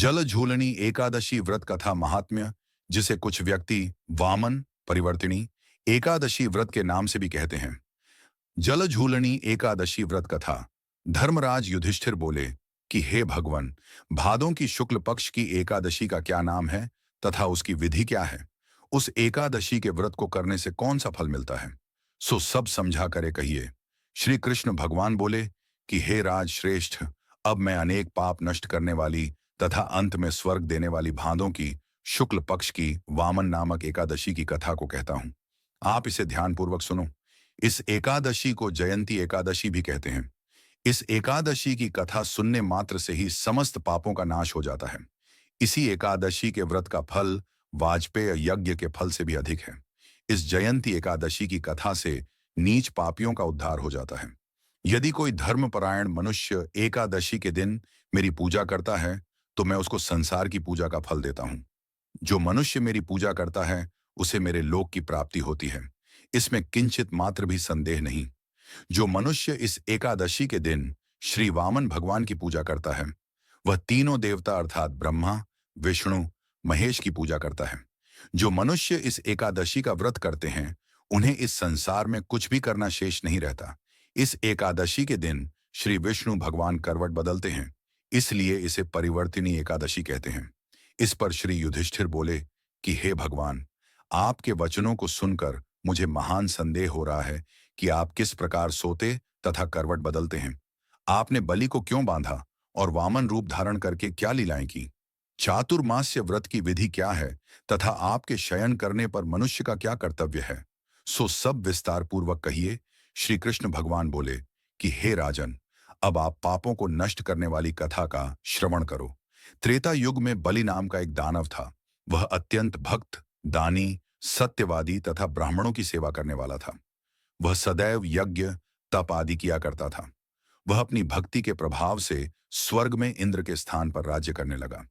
जल झूलनी एकादशी व्रत कथा महात्म्य, जिसे कुछ व्यक्ति वामन परिवर्तिनी एकादशी व्रत के नाम से भी कहते हैं। जल झूलनी एकादशी व्रत कथा। धर्मराज युधिष्ठिर बोले कि हे भगवान, भादों की शुक्ल पक्ष की एकादशी का क्या नाम है तथा उसकी विधि क्या है? उस एकादशी के व्रत को करने से कौन सा फल मिलता है? सो सब समझा करे कहिए। श्री कृष्ण भगवान बोले कि हे राज श्रेष्ठ, अब मैं अनेक पाप नष्ट करने वाली तथा अंत में स्वर्ग देने वाली भादों की शुक्ल पक्ष की वामन नामक एकादशी की कथा को कहता हूं। आप इसे ध्यानपूर्वक सुनो। इस एकादशी को जयंती एकादशी भी कहते हैं। इस एकादशी की कथा सुनने मात्र से ही समस्त पापों का नाश हो जाता है। इसी एकादशी के व्रत का फल वाजपेय यज्ञ के फल से भी अधिक है। इस जयंती एकादशी की कथा से नीच पापियों का उद्धार हो जाता है। यदि कोई धर्मपरायण मनुष्य एकादशी के दिन मेरी पूजा करता है, तो मैं उसको संसार की पूजा का फल देता हूं। जो मनुष्य मेरी पूजा करता है, उसे मेरे लोक की प्राप्ति होती है। इसमें किंचित मात्र भी संदेह नहीं। जो मनुष्य इस एकादशी के दिन श्री वामन भगवान की पूजा करता है, वह तीनों देवता अर्थात ब्रह्मा, विष्णु, महेश की पूजा करता है। जो मनुष्य इस एकादशी का व्रत करते हैं, उन्हें इस संसार में कुछ भी करना शेष नहीं रहता। इस एकादशी के दिन श्री विष्णु भगवान करवट बदलते हैं, इसलिए इसे परिवर्तिनी एकादशी कहते हैं। इस पर श्री युधिष्ठिर बोले कि हे भगवान, आपके वचनों को सुनकर मुझे महान संदेह हो रहा है कि आप किस प्रकार सोते तथा करवट बदलते हैं। आपने बलि को क्यों बांधा और वामन रूप धारण करके क्या लीलाएं की? चातुर्मास्य व्रत की विधि क्या है तथा आपके शयन करने पर मनुष्य का क्या कर्तव्य है? सो सब विस्तार पूर्वक कहिए। श्री कृष्ण भगवान बोले कि हे राजन, अब आप पापों को नष्ट करने वाली कथा का श्रवण करो। त्रेता युग में बलि नाम का एक दानव था। वह अत्यंत भक्त, दानी, सत्यवादी तथा ब्राह्मणों की सेवा करने वाला था। वह सदैव यज्ञ, तप आदि किया करता था। वह अपनी भक्ति के प्रभाव से स्वर्ग में इंद्र के स्थान पर राज्य करने लगा।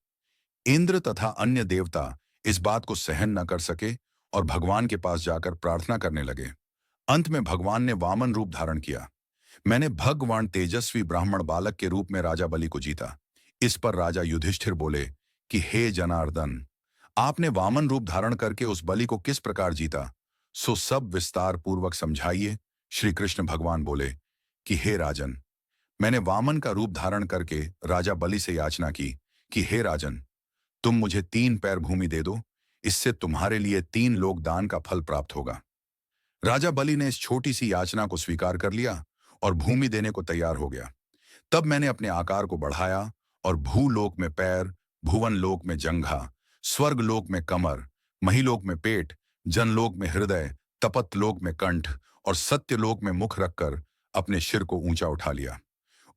इंद्र तथा अन्य देवता इस बात को सहन न कर सके और भगवान के पास जाकर प्रार्थना करने लगे। अंत में भगवान ने वामन रूप धारण किया। मैंने भगवान तेजस्वी ब्राह्मण बालक के रूप में राजा बलि को जीता। इस पर राजा युधिष्ठिर बोले कि हे जनार्दन, आपने वामन रूप धारण करके उस बलि को किस प्रकार जीता, सो सब विस्तार पूर्वक समझाइए। श्री कृष्ण भगवान बोले कि हे राजन, मैंने वामन का रूप धारण करके राजा बलि से याचना की कि हे राजन, तुम मुझे 3 पैर भूमि दे दो, इससे तुम्हारे लिए 3 लोक दान का फल प्राप्त होगा। राजा बलि ने इस छोटी सी याचना को स्वीकार कर लिया और भूमि देने को तैयार हो गया। तब मैंने अपने आकार को बढ़ाया और भूलोक में पैर, भुवन लोक में जंघा, स्वर्ग लोक में कमर, महिलोक में पेट, जनलोक में हृदय, तपत लोक में कंठ और सत्यलोक में मुख रखकर अपने सिर को ऊंचा उठा लिया।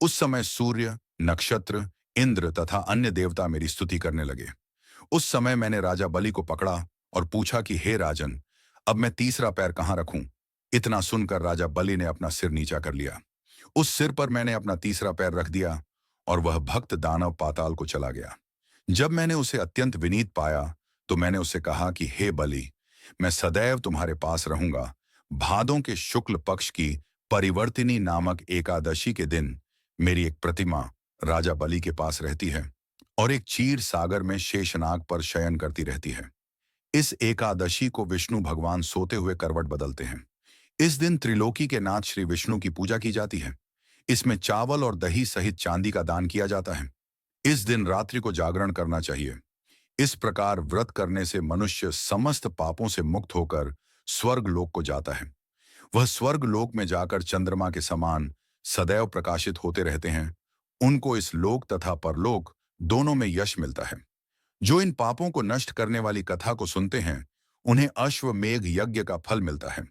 उस समय सूर्य, नक्षत्र, इंद्र तथा अन्य देवता मेरी स्तुति करने लगे। उस समय मैंने राजा बलि को पकड़ा और पूछा कि हे राजन, अब मैं तीसरा पैर कहाँ रखूं? इतना सुनकर राजा बलि ने अपना सिर नीचा कर लिया। उस सिर पर मैंने अपना तीसरा पैर रख दिया और वह भक्त दानव पाताल को चला गया। जब मैंने उसे अत्यंत विनीत पाया, तो मैंने उसे कहा कि हे बलि, मैं सदैव तुम्हारे पास रहूंगा। भादों के शुक्ल पक्ष की परिवर्तिनी नामक एकादशी के दिन मेरी एक प्रतिमा राजा बलि के पास रहती है और एक चीर सागर में शेषनाग पर शयन करती रहती है। इस एकादशी को विष्णु भगवान सोते हुए करवट बदलते हैं। इस दिन त्रिलोकी के नाथ श्री विष्णु की पूजा की जाती है। इसमें चावल और दही सहित चांदी का दान किया जाता है। इस दिन रात्रि को जागरण करना चाहिए। इस प्रकार व्रत करने से मनुष्य समस्त पापों से मुक्त होकर स्वर्ग लोक को जाता है। वह स्वर्ग लोक में जाकर चंद्रमा के समान सदैव प्रकाशित होते रहते हैं। उनको इस लोक तथा परलोक दोनों में यश मिलता है। जो इन पापों को नष्ट करने वाली कथा को सुनते हैं, उन्हें अश्वमेघ यज्ञ का फल मिलता है।